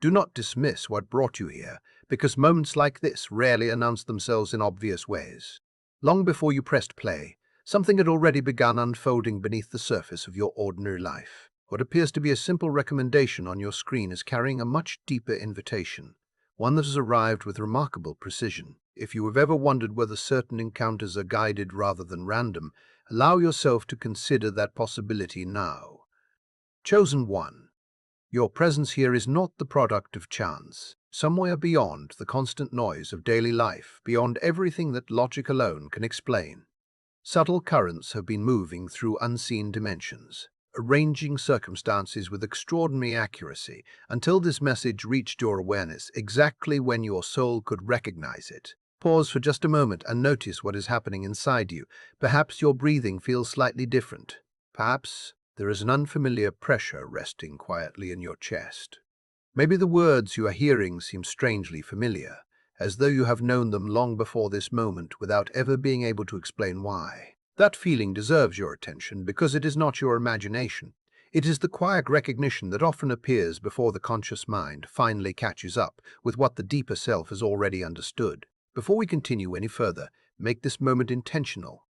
Do not dismiss what brought you here, because moments like this rarely announce themselves in obvious ways. Long before you pressed play, something had already begun unfolding beneath the surface of your ordinary life. What appears to be a simple recommendation on your screen is carrying a much deeper invitation, one that has arrived with remarkable precision. If you have ever wondered whether certain encounters are guided rather than random, allow yourself to consider that possibility now. Chosen one. Your presence here is not the product of chance. Somewhere beyond the constant noise of daily life, beyond everything that logic alone can explain, subtle currents have been moving through unseen dimensions, arranging circumstances with extraordinary accuracy until this message reached your awareness exactly when your soul could recognize it. Pause for just a moment and notice what is happening inside you. Perhaps your breathing feels slightly different. Perhaps there is an unfamiliar pressure resting quietly in your chest. Maybe the words you are hearing seem strangely familiar, as though you have known them long before this moment without ever being able to explain why. That feeling deserves your attention because it is not your imagination. It is the quiet recognition that often appears before the conscious mind finally catches up with what the deeper self has already understood. Before we continue any further, make this moment intentional.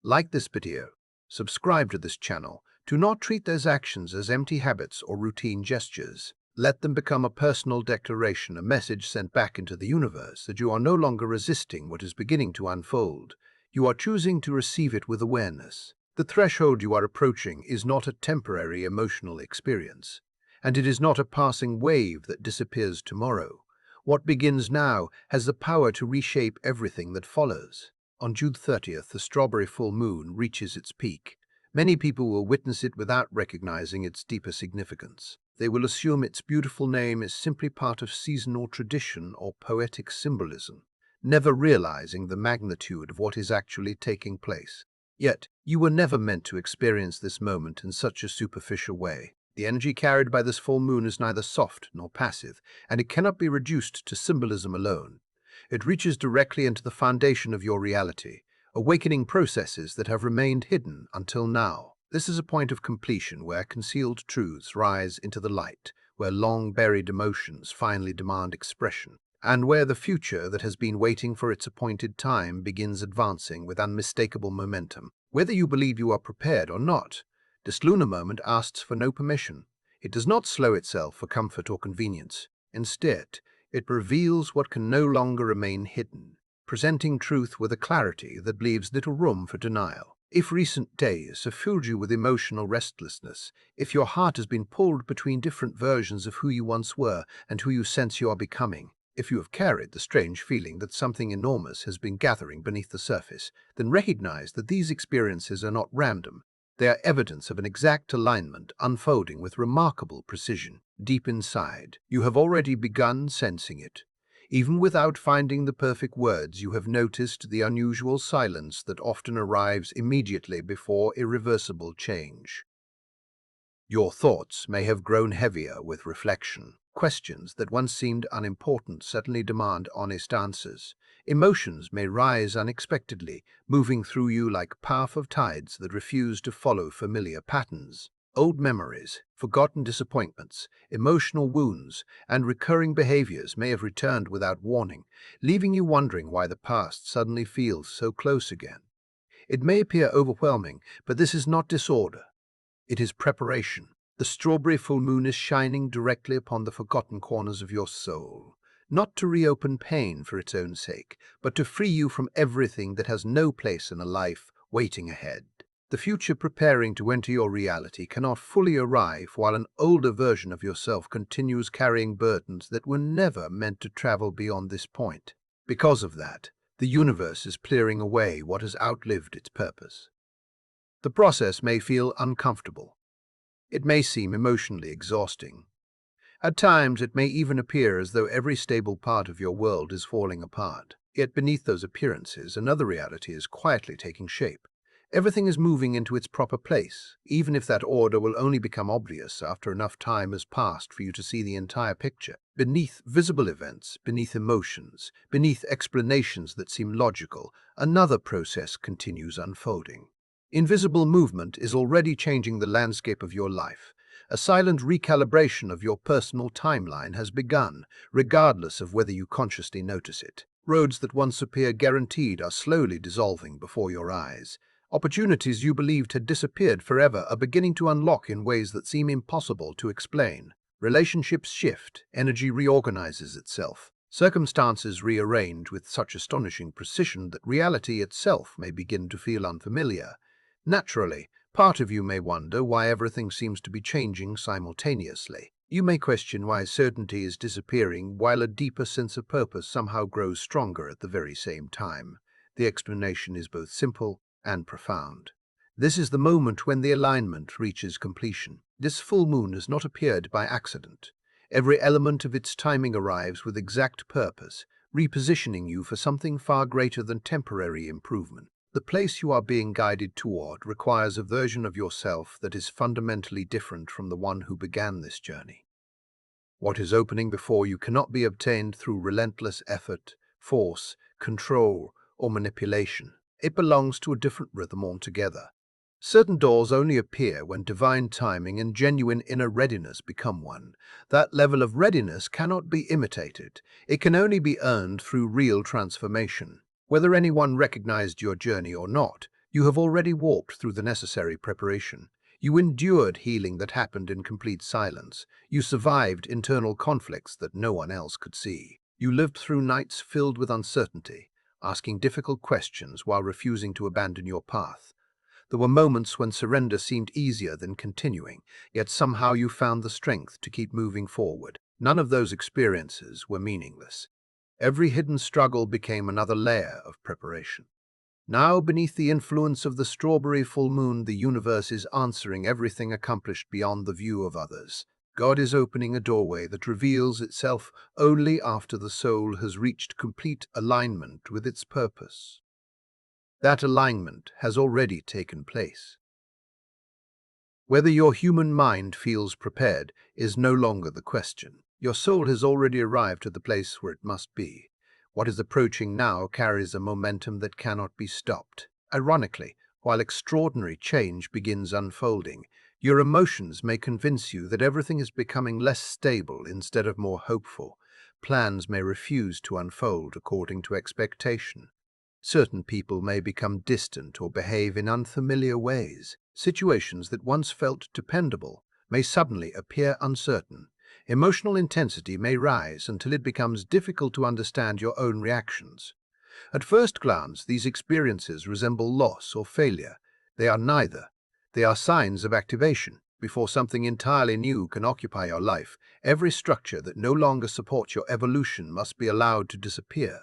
Like this video, subscribe to this channel. Do not treat those actions as empty habits or routine gestures. Let them become a personal declaration, a message sent back into the universe that you are no longer resisting what is beginning to unfold. You are choosing to receive it with awareness. The threshold you are approaching is not a temporary emotional experience, and it is not a passing wave that disappears tomorrow. What begins now has the power to reshape everything that follows. On June 30th, the strawberry full moon reaches its peak. Many people will witness it without recognizing its deeper significance. They will assume its beautiful name is simply part of seasonal tradition or poetic symbolism, never realizing the magnitude of what is actually taking place. Yet, you were never meant to experience this moment in such a superficial way. The energy carried by this full moon is neither soft nor passive, and it cannot be reduced to symbolism alone. It reaches directly into the foundation of your reality, awakening processes that have remained hidden until now. This is a point of completion where concealed truths rise into the light, where long-buried emotions finally demand expression, and where the future that has been waiting for its appointed time begins advancing with unmistakable momentum. Whether you believe you are prepared or not, this lunar moment asks for no permission. It does not slow itself for comfort or convenience. Instead, it reveals what can no longer remain hidden, presenting truth with a clarity that leaves little room for denial. If recent days have filled you with emotional restlessness, if your heart has been pulled between different versions of who you once were and who you sense you are becoming, if you have carried the strange feeling that something enormous has been gathering beneath the surface, then recognize that these experiences are not random. They are evidence of an exact alignment unfolding with remarkable precision. Deep inside, you have already begun sensing it. Even without finding the perfect words, you have noticed the unusual silence that often arrives immediately before irreversible change. Your thoughts may have grown heavier with reflection. Questions that once seemed unimportant suddenly demand honest answers. Emotions may rise unexpectedly, moving through you like powerful tides that refuse to follow familiar patterns. Old memories, forgotten disappointments, emotional wounds, and recurring behaviors may have returned without warning, leaving you wondering why the past suddenly feels so close again. It may appear overwhelming, but this is not disorder. It is preparation. The strawberry full moon is shining directly upon the forgotten corners of your soul, not to reopen pain for its own sake, but to free you from everything that has no place in a life waiting ahead. The future preparing to enter your reality cannot fully arrive while an older version of yourself continues carrying burdens that were never meant to travel beyond this point. Because of that, the universe is clearing away what has outlived its purpose. The process may feel uncomfortable. It may seem emotionally exhausting. At times, it may even appear as though every stable part of your world is falling apart. Yet beneath those appearances, another reality is quietly taking shape. Everything is moving into its proper place, even if that order will only become obvious after enough time has passed for you to see the entire picture. Beneath visible events, beneath emotions, beneath explanations that seem logical, another process continues unfolding. Invisible movement is already changing the landscape of your life, A silent recalibration of your personal timeline has begun, regardless of whether you consciously notice it. Roads that once appeared guaranteed are slowly dissolving before your eyes. Opportunities you believed had disappeared forever are beginning to unlock in ways that seem impossible to explain. Relationships shift, energy reorganizes itself. Circumstances rearrange with such astonishing precision that reality itself may begin to feel unfamiliar. Naturally, part of you may wonder why everything seems to be changing simultaneously. You may question why certainty is disappearing while a deeper sense of purpose somehow grows stronger at the very same time. The explanation is both simple and profound. This is the moment when the alignment reaches completion. This full moon has not appeared by accident. Every element of its timing arrives with exact purpose, repositioning you for something far greater than temporary improvement. The place you are being guided toward requires a version of yourself that is fundamentally different from the one who began this journey. What is opening before you cannot be obtained through relentless effort, force, control, or manipulation. It belongs to a different rhythm altogether. Certain doors only appear when divine timing and genuine inner readiness become one. That level of readiness cannot be imitated. It can only be earned through real transformation. Whether anyone recognized your journey or not, you have already walked through the necessary preparation. You endured healing that happened in complete silence. You survived internal conflicts that no one else could see. You lived through nights filled with uncertainty, asking difficult questions while refusing to abandon your path. There were moments when surrender seemed easier than continuing, yet somehow you found the strength to keep moving forward. None of those experiences were meaningless. Every hidden struggle became another layer of preparation. Now, beneath the influence of the strawberry full moon, the universe is answering everything accomplished beyond the view of others. God is opening a doorway that reveals itself only after the soul has reached complete alignment with its purpose. That alignment has already taken place. Whether your human mind feels prepared is no longer the question. Your soul has already arrived at the place where it must be. What is approaching now carries a momentum that cannot be stopped. Ironically, while extraordinary change begins unfolding, your emotions may convince you that everything is becoming less stable instead of more hopeful. Plans may refuse to unfold according to expectation. Certain people may become distant or behave in unfamiliar ways. Situations that once felt dependable may suddenly appear uncertain. Emotional intensity may rise until it becomes difficult to understand your own reactions. At first glance, these experiences resemble loss or failure. They are neither. They are signs of activation. Before something entirely new can occupy your life, every structure that no longer supports your evolution must be allowed to disappear.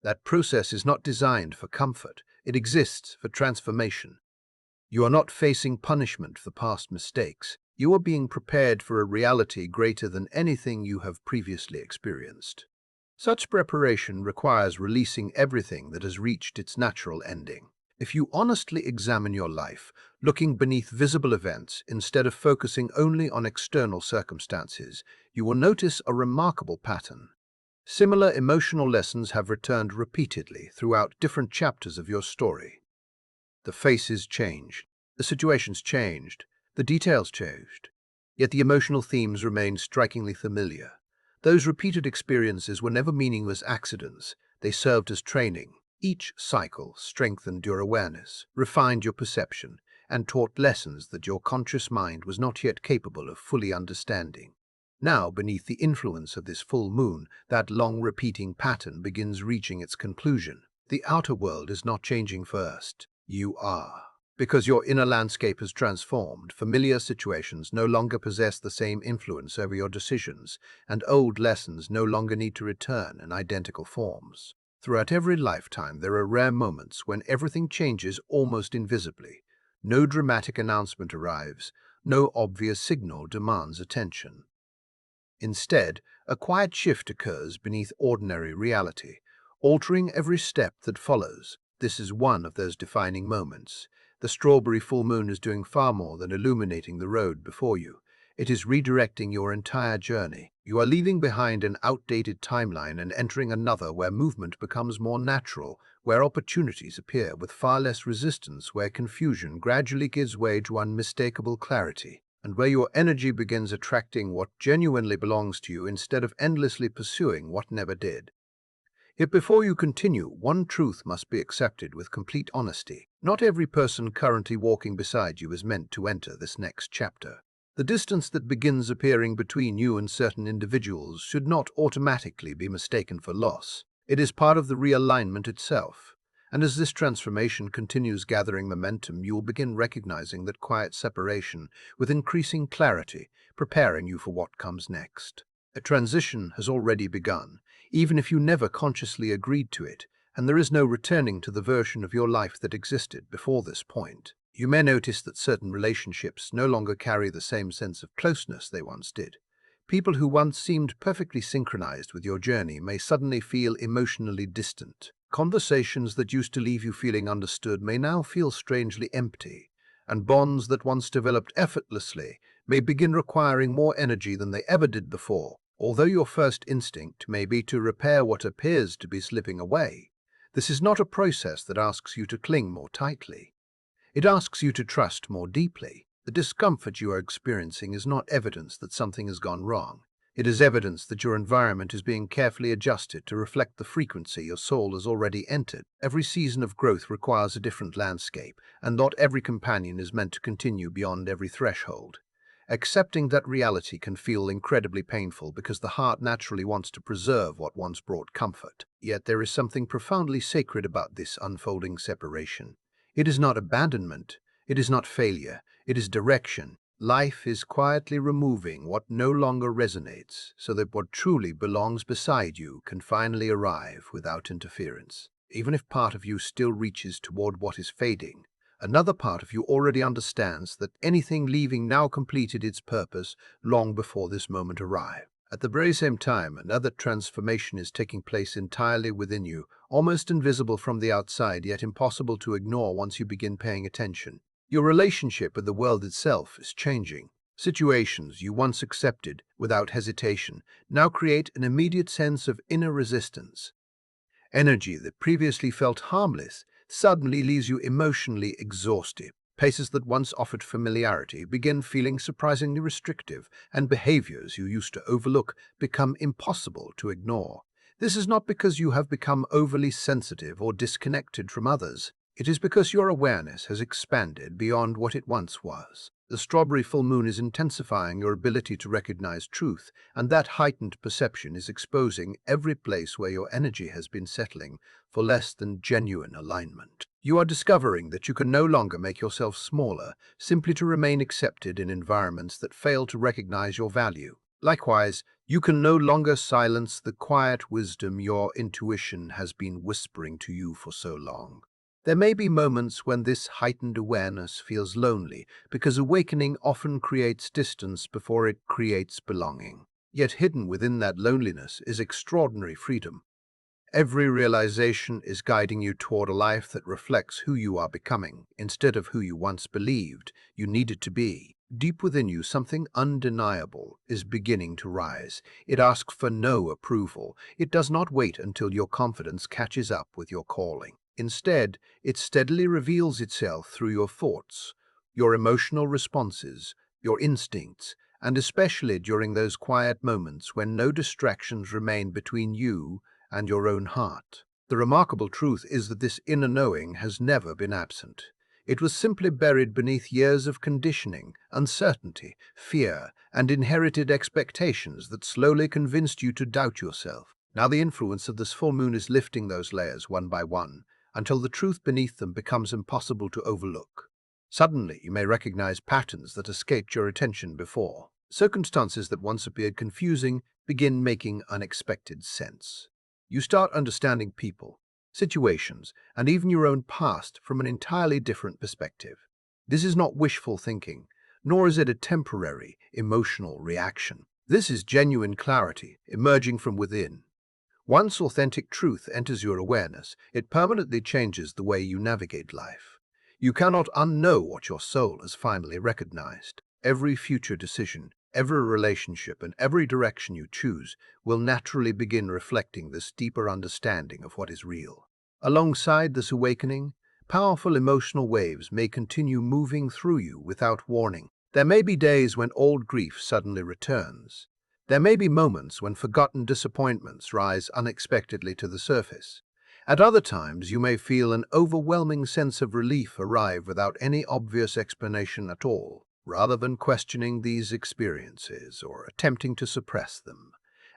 That process is not designed for comfort. It exists for transformation. You are not facing punishment for past mistakes. You are being prepared for a reality greater than anything you have previously experienced. Such preparation requires releasing everything that has reached its natural ending. If you honestly examine your life, looking beneath visible events instead of focusing only on external circumstances, you will notice a remarkable pattern. Similar emotional lessons have returned repeatedly throughout different chapters of your story. The faces changed, the situations changed, the details changed, yet the emotional themes remained strikingly familiar. Those repeated experiences were never meaningless accidents. They served as training. Each cycle strengthened your awareness, refined your perception, and taught lessons that your conscious mind was not yet capable of fully understanding. Now, beneath the influence of this full moon, that long-repeating pattern begins reaching its conclusion. The outer world is not changing first. You are. Because your inner landscape has transformed, familiar situations no longer possess the same influence over your decisions, and old lessons no longer need to return in identical forms. Throughout every lifetime, there are rare moments when everything changes almost invisibly. No dramatic announcement arrives, no obvious signal demands attention. Instead, a quiet shift occurs beneath ordinary reality, altering every step that follows. This is one of those defining moments. The strawberry full moon is doing far more than illuminating the road before you. It is redirecting your entire journey. You are leaving behind an outdated timeline and entering another where movement becomes more natural, where opportunities appear with far less resistance, where confusion gradually gives way to unmistakable clarity. and where your energy begins attracting what genuinely belongs to you instead of endlessly pursuing what never did. Yet before you continue, one truth must be accepted with complete honesty. Not every person currently walking beside you is meant to enter this next chapter. The distance that begins appearing between you and certain individuals should not automatically be mistaken for loss. It is part of the realignment itself. And as this transformation continues gathering momentum, you will begin recognizing that quiet separation with increasing clarity, preparing you for what comes next. A transition has already begun, even if you never consciously agreed to it, and there is no returning to the version of your life that existed before this point. You may notice that certain relationships no longer carry the same sense of closeness they once did. People who once seemed perfectly synchronized with your journey may suddenly feel emotionally distant. Conversations that used to leave you feeling understood may now feel strangely empty, and bonds that once developed effortlessly may begin requiring more energy than they ever did before. Although your first instinct may be to repair what appears to be slipping away, this is not a process that asks you to cling more tightly. It asks you to trust more deeply. The discomfort you are experiencing is not evidence that something has gone wrong. It is evidence that your environment is being carefully adjusted to reflect the frequency your soul has already entered. Every season of growth requires a different landscape, and not every companion is meant to continue beyond every threshold. Accepting that reality can feel incredibly painful because the heart naturally wants to preserve what once brought comfort. Yet there is something profoundly sacred about this unfolding separation. It is not abandonment, it is not failure, it is direction. Life is quietly removing what no longer resonates so that what truly belongs beside you can finally arrive without interference. Even if part of you still reaches toward what is fading, another part of you already understands that anything leaving now completed its purpose long before this moment arrived. At the very same time, another transformation is taking place entirely within you, almost invisible from the outside, yet impossible to ignore once you begin paying attention. Your relationship with the world itself is changing. Situations you once accepted without hesitation now create an immediate sense of inner resistance. Energy that previously felt harmless suddenly leaves you emotionally exhausted. Paces that once offered familiarity begin feeling surprisingly restrictive, and behaviors you used to overlook become impossible to ignore. This is not because you have become overly sensitive or disconnected from others. It is because your awareness has expanded beyond what it once was. The strawberry full moon is intensifying your ability to recognize truth, and that heightened perception is exposing every place where your energy has been settling for less than genuine alignment. You are discovering that you can no longer make yourself smaller simply to remain accepted in environments that fail to recognize your value. Likewise, you can no longer silence the quiet wisdom your intuition has been whispering to you for so long. There may be moments when this heightened awareness feels lonely, because awakening often creates distance before it creates belonging. Yet hidden within that loneliness is extraordinary freedom. Every realization is guiding you toward a life that reflects who you are becoming, instead of who you once believed you needed to be. Deep within you, something undeniable is beginning to rise. It asks for no approval. It does not wait until your confidence catches up with your calling. Instead, it steadily reveals itself through your thoughts, your emotional responses, your instincts, and especially during those quiet moments when no distractions remain between you and your own heart. The remarkable truth is that this inner knowing has never been absent. It was simply buried beneath years of conditioning, uncertainty, fear, and inherited expectations that slowly convinced you to doubt yourself. Now the influence of this full moon is lifting those layers one by one, until the truth beneath them becomes impossible to overlook. Suddenly, you may recognize patterns that escaped your attention before. Circumstances that once appeared confusing begin making unexpected sense. You start understanding people, situations, and even your own past from an entirely different perspective. This is not wishful thinking, nor is it a temporary, emotional reaction. This is genuine clarity emerging from within. Once authentic truth enters your awareness, it permanently changes the way you navigate life. You cannot unknow what your soul has finally recognized. Every future decision, every relationship, and every direction you choose will naturally begin reflecting this deeper understanding of what is real. Alongside this awakening, powerful emotional waves may continue moving through you without warning. There may be days when old grief suddenly returns. There may be moments when forgotten disappointments rise unexpectedly to the surface. At other times, you may feel an overwhelming sense of relief arrive without any obvious explanation at all. Rather than questioning these experiences or attempting to suppress them,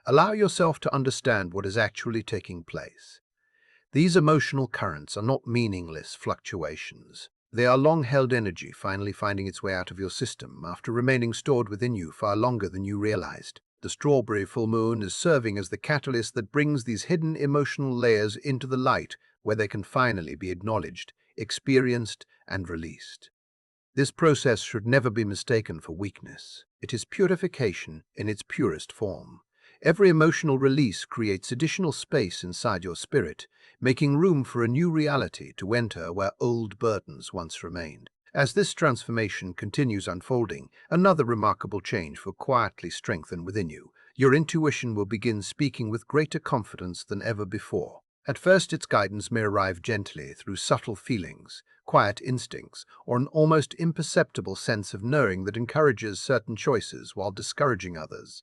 allow yourself to understand what is actually taking place. These emotional currents are not meaningless fluctuations. They are long-held energy finally finding its way out of your system after remaining stored within you far longer than you realized. The strawberry full moon is serving as the catalyst that brings these hidden emotional layers into the light where they can finally be acknowledged, experienced, and released. This process should never be mistaken for weakness. It is purification in its purest form. Every emotional release creates additional space inside your spirit, making room for a new reality to enter where old burdens once remained. As this transformation continues unfolding, another remarkable change will quietly strengthen within you. Your intuition will begin speaking with greater confidence than ever before. At first, its guidance may arrive gently through subtle feelings, quiet instincts, or an almost imperceptible sense of knowing that encourages certain choices while discouraging others.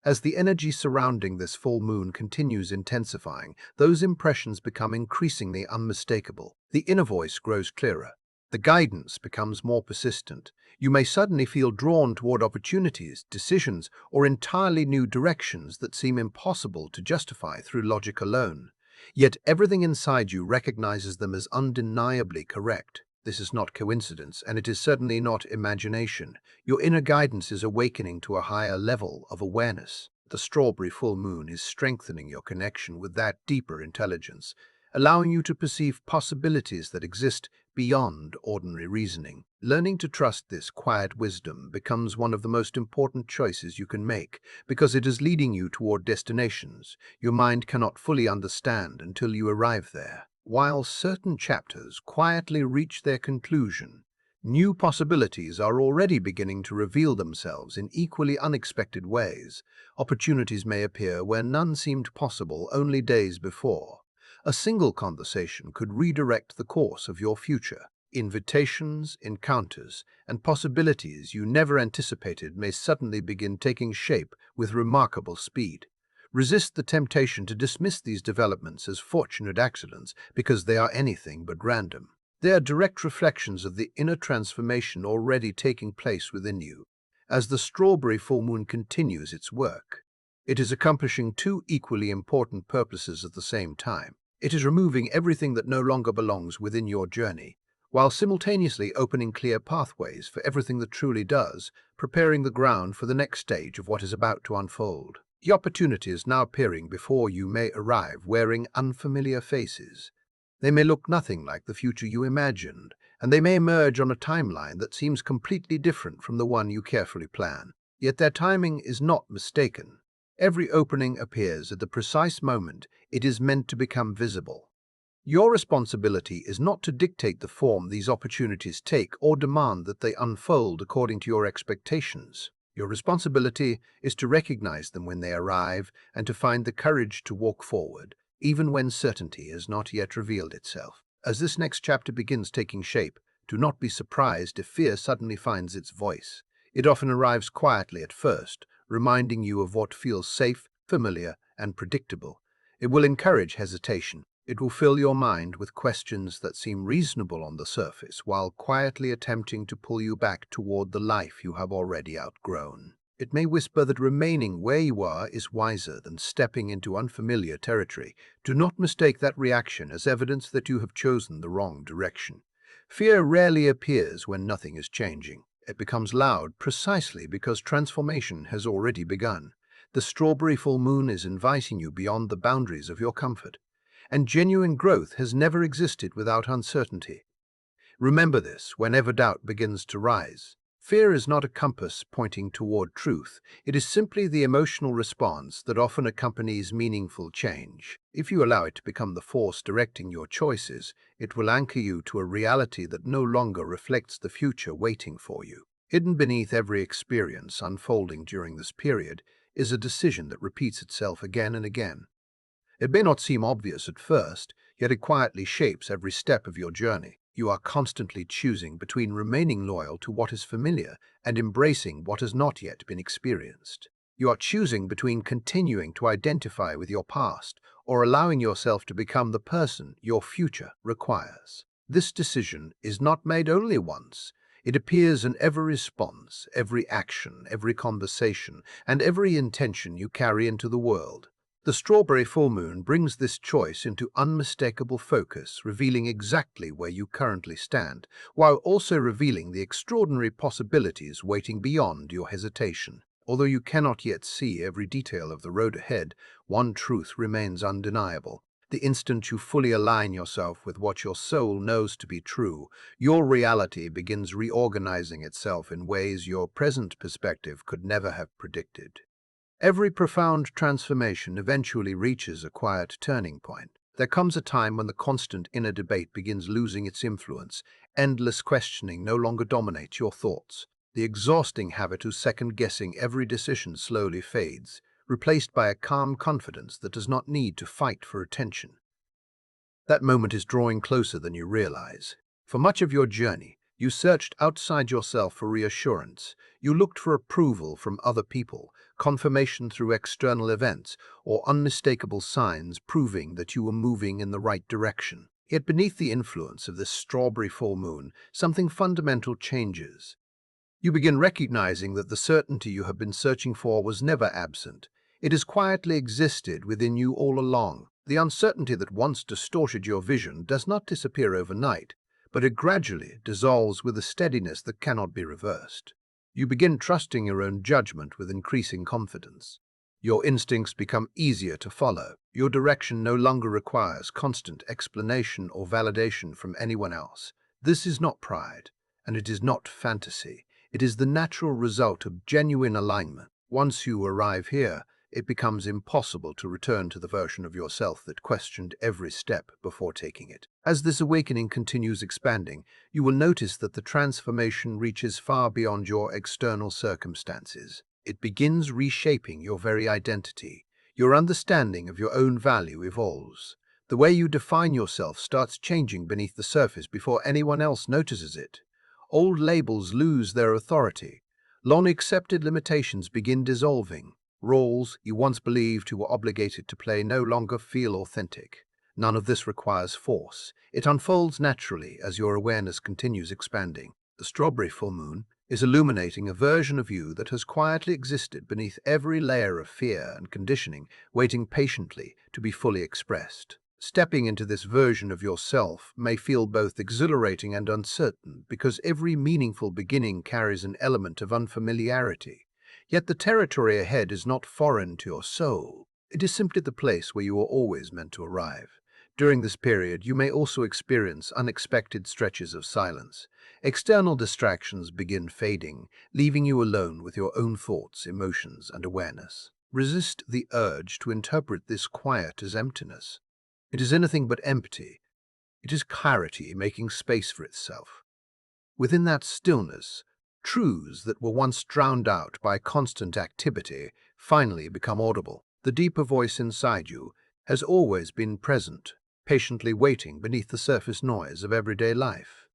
As the energy surrounding this full moon continues intensifying, those impressions become increasingly unmistakable. The inner voice grows clearer. The guidance becomes more persistent. You may suddenly feel drawn toward opportunities, decisions, or entirely new directions that seem impossible to justify through logic alone. Yet everything inside you recognizes them as undeniably correct. This is not coincidence, and it is certainly not imagination. Your inner guidance is awakening to a higher level of awareness. The strawberry full moon is strengthening your connection with that deeper intelligence, allowing you to perceive possibilities that exist beyond ordinary reasoning. Learning to trust this quiet wisdom becomes one of the most important choices you can make, because it is leading you toward destinations your mind cannot fully understand until you arrive there. While certain chapters quietly reach their conclusion, new possibilities are already beginning to reveal themselves in equally unexpected ways. Opportunities may appear where none seemed possible only days before. A single conversation could redirect the course of your future. Invitations, encounters, and possibilities you never anticipated may suddenly begin taking shape with remarkable speed. Resist the temptation to dismiss these developments as fortunate accidents because they are anything but random. They are direct reflections of the inner transformation already taking place within you. As the strawberry full moon continues its work, it is accomplishing two equally important purposes at the same time. It is removing everything that no longer belongs within your journey, while simultaneously opening clear pathways for everything that truly does, preparing the ground for the next stage of what is about to unfold. The opportunities now appearing before you may arrive wearing unfamiliar faces. They may look nothing like the future you imagined, and they may emerge on a timeline that seems completely different from the one you carefully plan. Yet their timing is not mistaken. Every opening appears at the precise moment it is meant to become visible. Your responsibility is not to dictate the form these opportunities take or demand that they unfold according to your expectations. Your responsibility is to recognize them when they arrive and to find the courage to walk forward, even when certainty has not yet revealed itself. As this next chapter begins taking shape, do not be surprised if fear suddenly finds its voice. It often arrives quietly at first, reminding you of what feels safe, familiar, and predictable. It will encourage hesitation. It will fill your mind with questions that seem reasonable on the surface, while quietly attempting to pull you back toward the life you have already outgrown. It may whisper that remaining where you are is wiser than stepping into unfamiliar territory. Do not mistake that reaction as evidence that you have chosen the wrong direction. Fear rarely appears when nothing is changing. It becomes loud precisely because transformation has already begun. The strawberry full moon is inviting you beyond the boundaries of your comfort. And genuine growth has never existed without uncertainty. Remember this whenever doubt begins to rise. Fear is not a compass pointing toward truth. It is simply the emotional response that often accompanies meaningful change. If you allow it to become the force directing your choices, it will anchor you to a reality that no longer reflects the future waiting for you. Hidden beneath every experience unfolding during this period is a decision that repeats itself again and again. It may not seem obvious at first, yet it quietly shapes every step of your journey. You are constantly choosing between remaining loyal to what is familiar and embracing what has not yet been experienced. You are choosing between continuing to identify with your past or allowing yourself to become the person your future requires. This decision is not made only once. It appears in every response, every action, every conversation, and every intention you carry into the world. The strawberry full moon brings this choice into unmistakable focus, revealing exactly where you currently stand, while also revealing the extraordinary possibilities waiting beyond your hesitation. Although you cannot yet see every detail of the road ahead, one truth remains undeniable. The instant you fully align yourself with what your soul knows to be true, your reality begins reorganizing itself in ways your present perspective could never have predicted. Every profound transformation eventually reaches a quiet turning point. There comes a time when the constant inner debate begins losing its influence. Endless questioning no longer dominates your thoughts. The exhausting habit of second-guessing every decision slowly fades, replaced by a calm confidence that does not need to fight for attention. That moment is drawing closer than you realize. For much of your journey, you searched outside yourself for reassurance. You looked for approval from other people, confirmation through external events, or unmistakable signs proving that you were moving in the right direction. Yet beneath the influence of this strawberry full moon, something fundamental changes. You begin recognizing that the certainty you have been searching for was never absent. It has quietly existed within you all along. The uncertainty that once distorted your vision does not disappear overnight, but it gradually dissolves with a steadiness that cannot be reversed. You begin trusting your own judgment with increasing confidence. Your instincts become easier to follow. Your direction no longer requires constant explanation or validation from anyone else. This is not pride, and it is not fantasy. It is the natural result of genuine alignment. Once you arrive here, it becomes impossible to return to the version of yourself that questioned every step before taking it. As this awakening continues expanding, you will notice that the transformation reaches far beyond your external circumstances. It begins reshaping your very identity. Your understanding of your own value evolves. The way you define yourself starts changing beneath the surface before anyone else notices it. Old labels lose their authority. Long-accepted limitations begin dissolving. Roles you once believed you were obligated to play no longer feel authentic. None of this requires force. It unfolds naturally as your awareness continues expanding. The strawberry full moon is illuminating a version of you that has quietly existed beneath every layer of fear and conditioning, waiting patiently to be fully expressed. Stepping into this version of yourself may feel both exhilarating and uncertain because every meaningful beginning carries an element of unfamiliarity. Yet the territory ahead is not foreign to your soul. It is simply the place where you were always meant to arrive. During this period, you may also experience unexpected stretches of silence. External distractions begin fading, leaving you alone with your own thoughts, emotions, and awareness. Resist the urge to interpret this quiet as emptiness. It is anything but empty. It is clarity making space for itself. Within that stillness, truths that were once drowned out by constant activity finally become audible. The deeper voice inside you has always been present, patiently waiting beneath the surface noise of everyday life.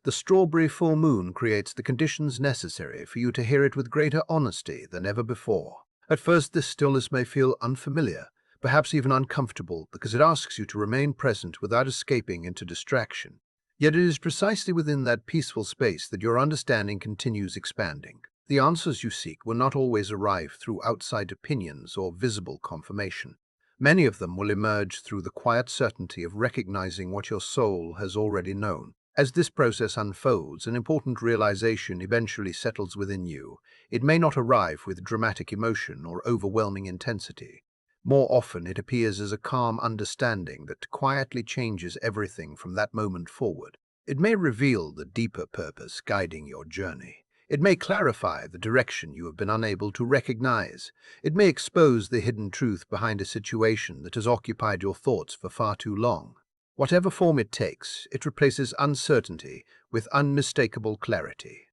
The strawberry full moon creates the conditions necessary for you to hear it with greater honesty than ever before. At first, this stillness may feel unfamiliar, perhaps even uncomfortable, because it asks you to remain present without escaping into distraction. Yet it is precisely within that peaceful space that your understanding continues expanding. The answers you seek will not always arrive through outside opinions or visible confirmation. Many of them will emerge through the quiet certainty of recognizing what your soul has already known. As this process unfolds, an important realization eventually settles within you. It may not arrive with dramatic emotion or overwhelming intensity. More often, it appears as a calm understanding that quietly changes everything from that moment forward. It may reveal the deeper purpose guiding your journey. It may clarify the direction you have been unable to recognize. It may expose the hidden truth behind a situation that has occupied your thoughts for far too long. Whatever form it takes, it replaces uncertainty with unmistakable clarity.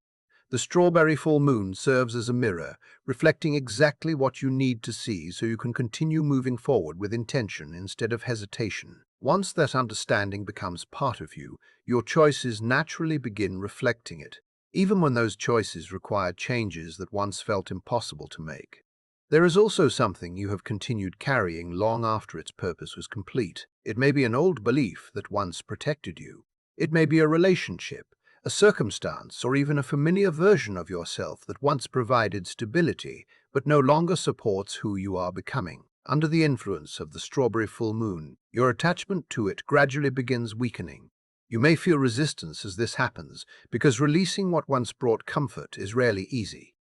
The strawberry full moon serves as a mirror, reflecting exactly what you need to see so you can continue moving forward with intention instead of hesitation. Once that understanding becomes part of you, your choices naturally begin reflecting it, even when those choices require changes that once felt impossible to make. There is also something you have continued carrying long after its purpose was complete. It may be an old belief that once protected you. It may be a relationship, a circumstance, or even a familiar version of yourself that once provided stability but no longer supports who you are becoming. Under the influence of the strawberry full moon, your attachment to it gradually begins weakening. You may feel resistance as this happens, because releasing what once brought comfort is rarely easy.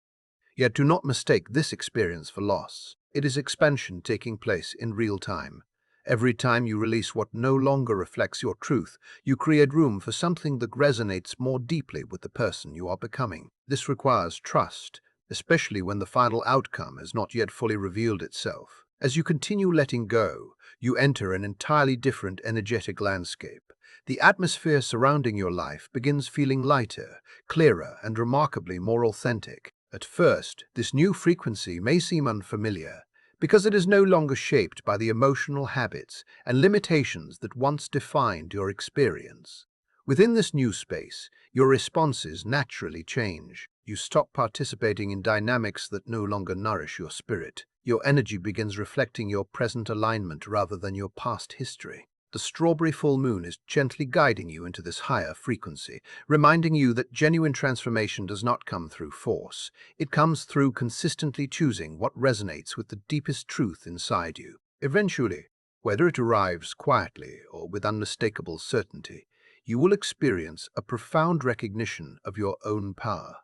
Yet do not mistake this experience for loss. It is expansion taking place in real time. Every time you release what no longer reflects your truth, you create room for something that resonates more deeply with the person you are becoming. This requires trust, especially when the final outcome has not yet fully revealed itself. As you continue letting go, you enter an entirely different energetic landscape. The atmosphere surrounding your life begins feeling lighter, clearer, and remarkably more authentic. At first, this new frequency may seem unfamiliar, because it is no longer shaped by the emotional habits and limitations that once defined your experience. Within this new space, your responses naturally change. You stop participating in dynamics that no longer nourish your spirit. Your energy begins reflecting your present alignment rather than your past history. The strawberry full moon is gently guiding you into this higher frequency, reminding you that genuine transformation does not come through force. It comes through consistently choosing what resonates with the deepest truth inside you. Eventually, whether it arrives quietly or with unmistakable certainty, you will experience a profound recognition of your own power.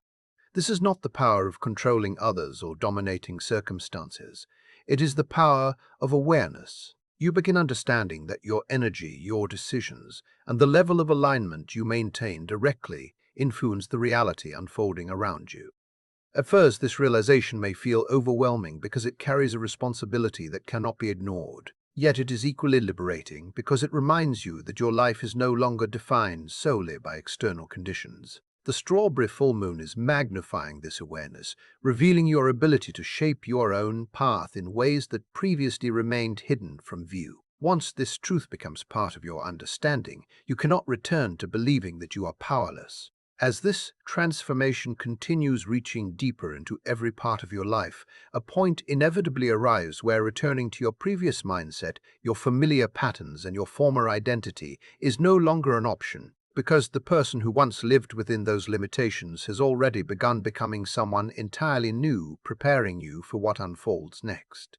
This is not the power of controlling others or dominating circumstances. It is the power of awareness. You begin understanding that your energy, your decisions, and the level of alignment you maintain directly influence the reality unfolding around you. At first, this realization may feel overwhelming because it carries a responsibility that cannot be ignored. Yet it is equally liberating because it reminds you that your life is no longer defined solely by external conditions. The strawberry full moon is magnifying this awareness, revealing your ability to shape your own path in ways that previously remained hidden from view. Once this truth becomes part of your understanding, you cannot return to believing that you are powerless. As this transformation continues reaching deeper into every part of your life, a point inevitably arrives where returning to your previous mindset, your familiar patterns, and your former identity is no longer an option, because the person who once lived within those limitations has already begun becoming someone entirely new, preparing you for what unfolds next.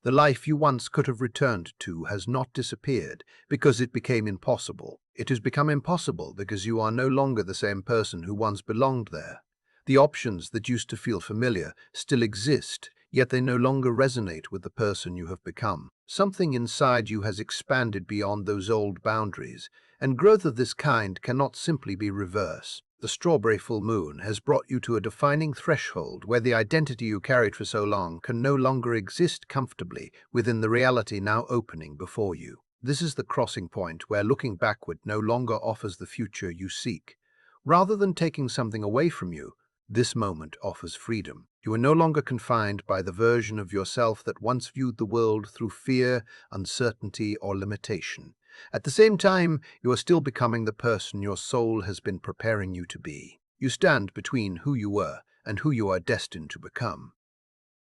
The life you once could have returned to has not disappeared because it became impossible. It has become impossible because you are no longer the same person who once belonged there. The options that used to feel familiar still exist, yet they no longer resonate with the person you have become. Something inside you has expanded beyond those old boundaries, and growth of this kind cannot simply be reverse. The strawberry full moon has brought you to a defining threshold where the identity you carried for so long can no longer exist comfortably within the reality now opening before you. This is the crossing point where looking backward no longer offers the future you seek. Rather than taking something away from you, this moment offers freedom. You are no longer confined by the version of yourself that once viewed the world through fear, uncertainty, or limitation. At the same time, you are still becoming the person your soul has been preparing you to be. You stand between who you were and who you are destined to become.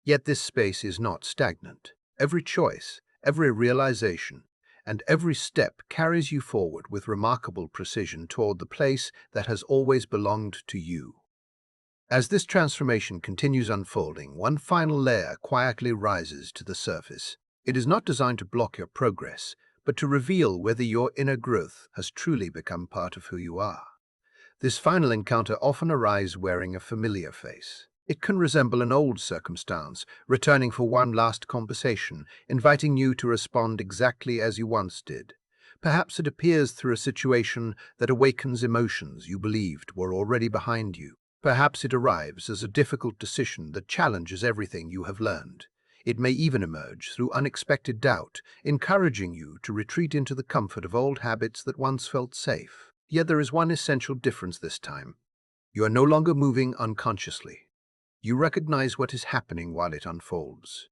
Yet this space is not stagnant. Every choice, every realization, and every step carries you forward with remarkable precision toward the place that has always belonged to you. As this transformation continues unfolding, one final layer quietly rises to the surface. It is not designed to block your progress, but to reveal whether your inner growth has truly become part of who you are. This final encounter often arises wearing a familiar face. It can resemble an old circumstance, returning for one last conversation, inviting you to respond exactly as you once did. Perhaps it appears through a situation that awakens emotions you believed were already behind you. Perhaps it arrives as a difficult decision that challenges everything you have learned. It may even emerge through unexpected doubt, encouraging you to retreat into the comfort of old habits that once felt safe. Yet there is one essential difference this time. You are no longer moving unconsciously. You recognize what is happening while it unfolds.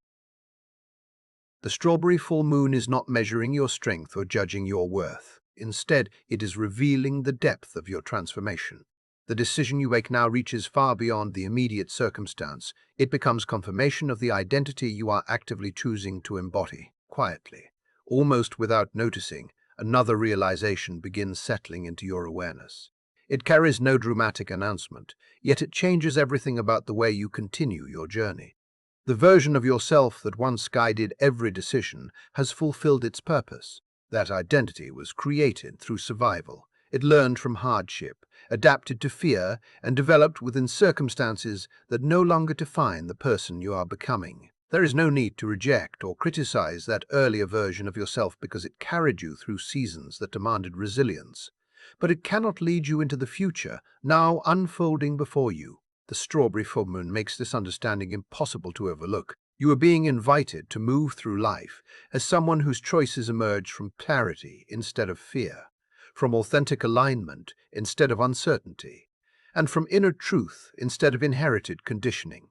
The strawberry full moon is not measuring your strength or judging your worth. Instead, it is revealing the depth of your transformation. The decision you make now reaches far beyond the immediate circumstance. It becomes confirmation of the identity you are actively choosing to embody. Quietly, almost without noticing, another realization begins settling into your awareness. It carries no dramatic announcement, yet it changes everything about the way you continue your journey. The version of yourself that once guided every decision has fulfilled its purpose. That identity was created through survival. It learned from hardship, adapted to fear, and developed within circumstances that no longer define the person you are becoming. There is no need to reject or criticize that earlier version of yourself because it carried you through seasons that demanded resilience. But it cannot lead you into the future, now unfolding before you. The strawberry full moon makes this understanding impossible to overlook. You are being invited to move through life as someone whose choices emerge from clarity instead of fear, from authentic alignment instead of uncertainty, and from inner truth instead of inherited conditioning.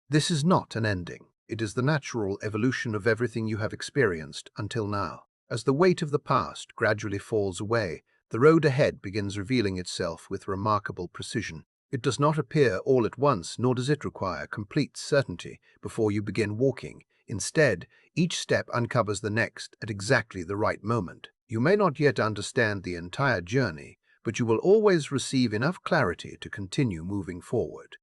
This is not an ending. It is the natural evolution of everything you have experienced until now. As the weight of the past gradually falls away, the road ahead begins revealing itself with remarkable precision. It does not appear all at once, nor does it require complete certainty before you begin walking. Instead, each step uncovers the next at exactly the right moment. You may not yet understand the entire journey, but you will always receive enough clarity to continue moving forward.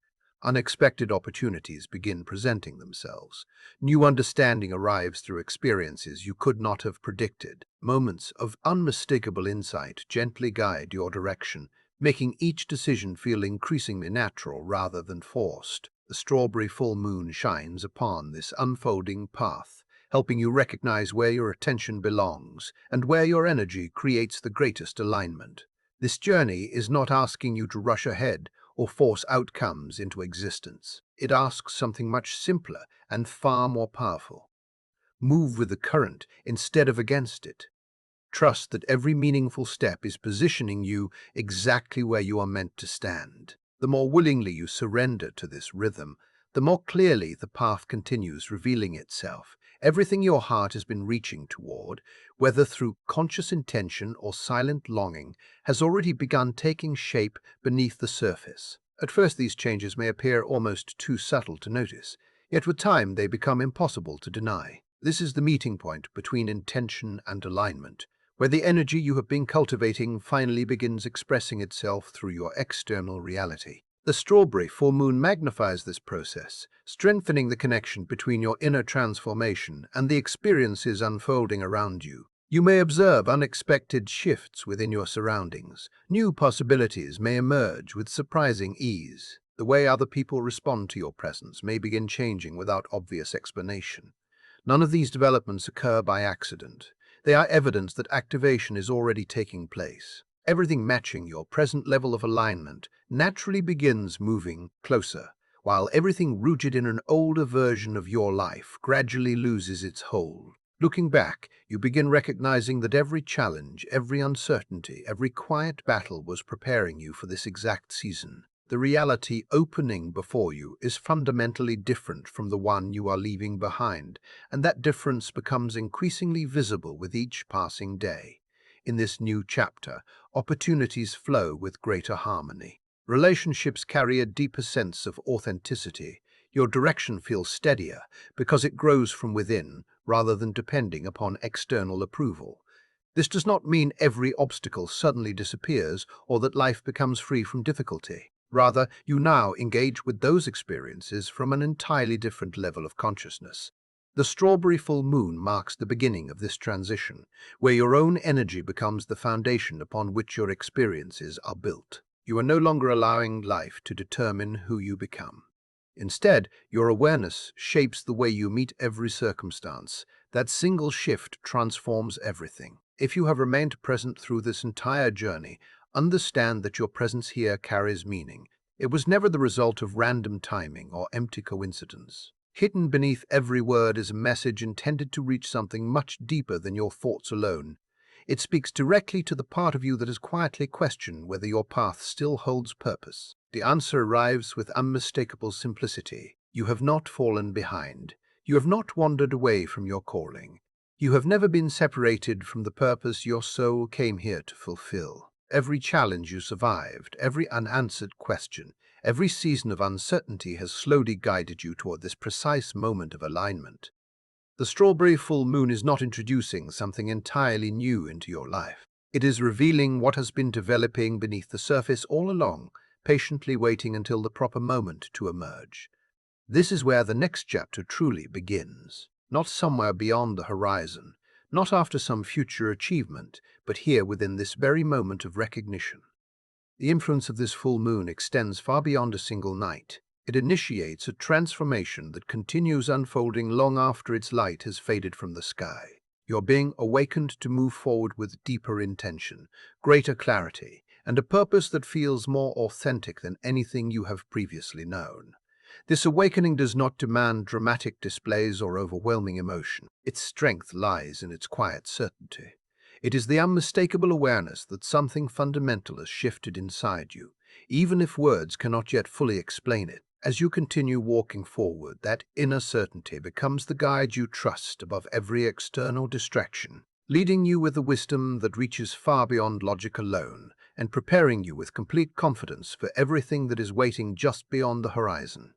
Unexpected opportunities begin presenting themselves. New understanding arrives through experiences you could not have predicted. Moments of unmistakable insight gently guide your direction, making each decision feel increasingly natural rather than forced. The strawberry full moon shines upon this unfolding path, helping you recognize where your attention belongs and where your energy creates the greatest alignment. This journey is not asking you to rush ahead or force outcomes into existence. It asks something much simpler and far more powerful. Move with the current instead of against it. Trust that every meaningful step is positioning you exactly where you are meant to stand. The more willingly you surrender to this rhythm, the more clearly the path continues revealing itself. Everything your heart has been reaching toward, whether through conscious intention or silent longing, has already begun taking shape beneath the surface. At first, these changes may appear almost too subtle to notice, yet with time they become impossible to deny. This is the meeting point between intention and alignment, where the energy you have been cultivating finally begins expressing itself through your external reality. The strawberry full moon magnifies this process, strengthening the connection between your inner transformation and the experiences unfolding around you. You may observe unexpected shifts within your surroundings. New possibilities may emerge with surprising ease. The way other people respond to your presence may begin changing without obvious explanation. None of these developments occur by accident. They are evidence that activation is already taking place. Everything matching your present level of alignment naturally begins moving closer, while everything rooted in an older version of your life gradually loses its hold. Looking back, you begin recognizing that every challenge, every uncertainty, every quiet battle was preparing you for this exact season. The reality opening before you is fundamentally different from the one you are leaving behind, and that difference becomes increasingly visible with each passing day. In this new chapter, opportunities flow with greater harmony. Relationships carry a deeper sense of authenticity. Your direction feels steadier because it grows from within rather than depending upon external approval. This does not mean every obstacle suddenly disappears or that life becomes free from difficulty. Rather, you now engage with those experiences from an entirely different level of consciousness. The strawberry full moon marks the beginning of this transition, where your own energy becomes the foundation upon which your experiences are built. You are no longer allowing life to determine who you become. Instead, your awareness shapes the way you meet every circumstance. That single shift transforms everything. If you have remained present through this entire journey, understand that your presence here carries meaning. It was never the result of random timing or empty coincidence. Hidden beneath every word is a message intended to reach something much deeper than your thoughts alone. It speaks directly to the part of you that has quietly questioned whether your path still holds purpose. The answer arrives with unmistakable simplicity. You have not fallen behind. You have not wandered away from your calling. You have never been separated from the purpose your soul came here to fulfill. Every challenge you survived, every unanswered question, every season of uncertainty has slowly guided you toward this precise moment of alignment. The strawberry full moon is not introducing something entirely new into your life. It is revealing what has been developing beneath the surface all along, patiently waiting until the proper moment to emerge. This is where the next chapter truly begins, not somewhere beyond the horizon, not after some future achievement, but here within this very moment of recognition. The influence of this full moon extends far beyond a single night. It initiates a transformation that continues unfolding long after its light has faded from the sky. You're being awakened to move forward with deeper intention, greater clarity, and a purpose that feels more authentic than anything you have previously known. This awakening does not demand dramatic displays or overwhelming emotion. Its strength lies in its quiet certainty. It is the unmistakable awareness that something fundamental has shifted inside you, even if words cannot yet fully explain it. As you continue walking forward, that inner certainty becomes the guide you trust above every external distraction, leading you with a wisdom that reaches far beyond logic alone and preparing you with complete confidence for everything that is waiting just beyond the horizon.